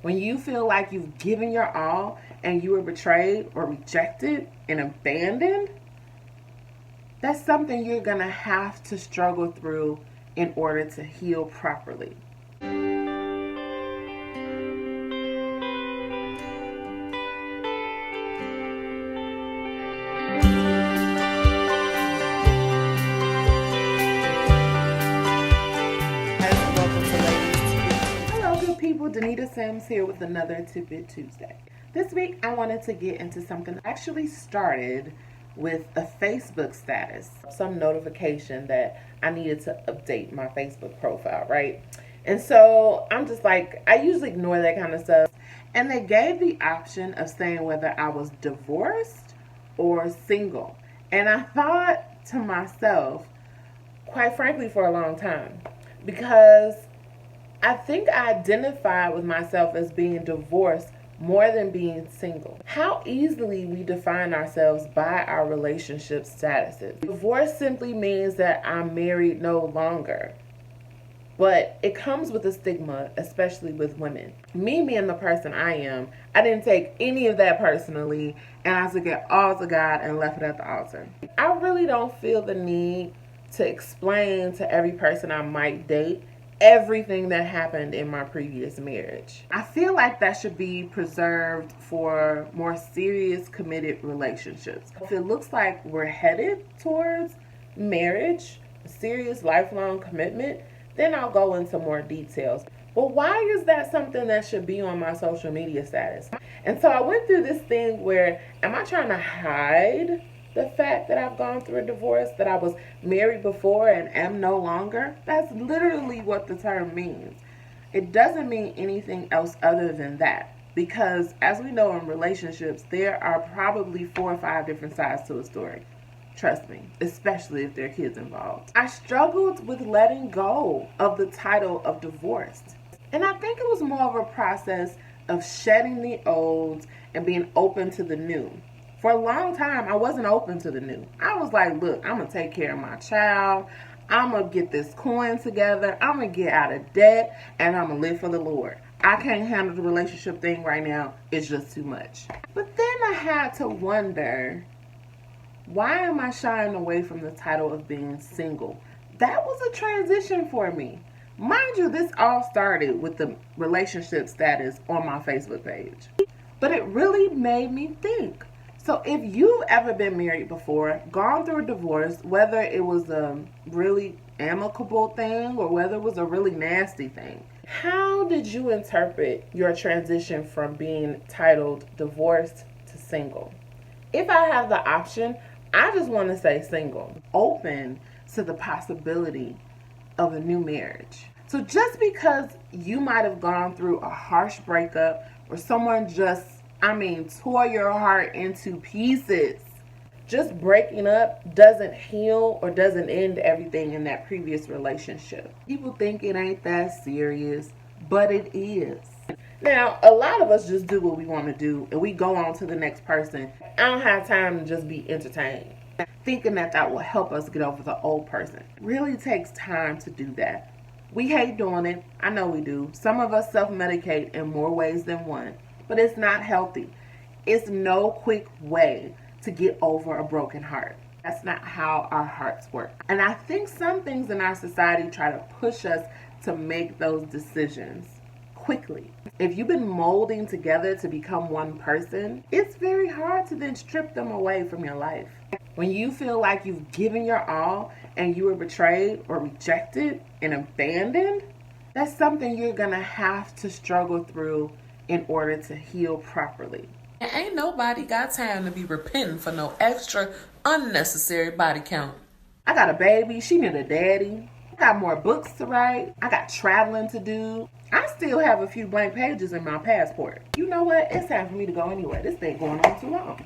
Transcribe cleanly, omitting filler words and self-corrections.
When you feel like you've given your all and you were betrayed or rejected and abandoned, that's something you're going to have to struggle through in order to heal properly. People, Danita Sims here with another Tidbit Tuesday. This week I wanted to get into something that actually started with a Facebook status, some notification that I needed to update my Facebook profile, right? And so I'm just like, I usually ignore that kind of stuff. And they gave the option of saying whether I was divorced or single. And I thought to myself, quite frankly, for a long time, because I think I identify with myself as being divorced more than being single. How easily we define ourselves by our relationship statuses. Divorce simply means that I'm married no longer. But it comes with a stigma, especially with women. Me being the person I am, I didn't take any of that personally, and I took it all to God and left it at the altar. I really don't feel the need to explain to every person I might date everything that happened in my previous marriage. I feel like that should be preserved for more serious, committed relationships. If it looks like we're headed towards marriage, a serious lifelong commitment, then I'll go into more details. But why is that something that should be on my social media status? And so I went through this thing where, am I trying to hide the fact that I've gone through a divorce, that I was married before and am no longer? That's literally what the term means. It doesn't mean anything else other than that. Because as we know in relationships, there are probably 4 or 5 different sides to a story. Trust me, especially if there are kids involved. I struggled with letting go of the title of divorced. And I think it was more of a process of shedding the old and being open to the new. For a long time, I wasn't open to the new. I was like, look, I'm going to take care of my child. I'm going to get this coin together. I'm going to get out of debt, and I'm going to live for the Lord. I can't handle the relationship thing right now. It's just too much. But then I had to wonder, why am I shying away from the title of being single? That was a transition for me. Mind you, this all started with the relationship status on my Facebook page. But it really made me think. So if you've ever been married before, gone through a divorce, whether it was a really amicable thing or whether it was a really nasty thing, how did you interpret your transition from being titled divorced to single? If I have the option, I just want to say single, open to the possibility of a new marriage. So just because you might have gone through a harsh breakup or someone just tore your heart into pieces, just breaking up doesn't heal or doesn't end everything in that previous relationship. People think it ain't that serious, but it is. Now, a lot of us just do what we want to do and we go on to the next person. I don't have time to just be entertained, thinking that will help us get over the old person. It really takes time to do that. We hate doing it. I know we do. Some of us self-medicate in more ways than one. But it's not healthy. It's no quick way to get over a broken heart. That's not how our hearts work. And I think some things in our society try to push us to make those decisions quickly. If you've been molding together to become one person, it's very hard to then strip them away from your life. When you feel like you've given your all and you were betrayed or rejected and abandoned, that's something you're going to have to struggle through in order to heal properly. And ain't nobody got time to be repenting for no extra unnecessary body count. I got a baby. She need a daddy. I got more books to write. I got traveling to do. I still have a few blank pages in my passport. You know what? It's time for me to go anyway. This thing going on too long.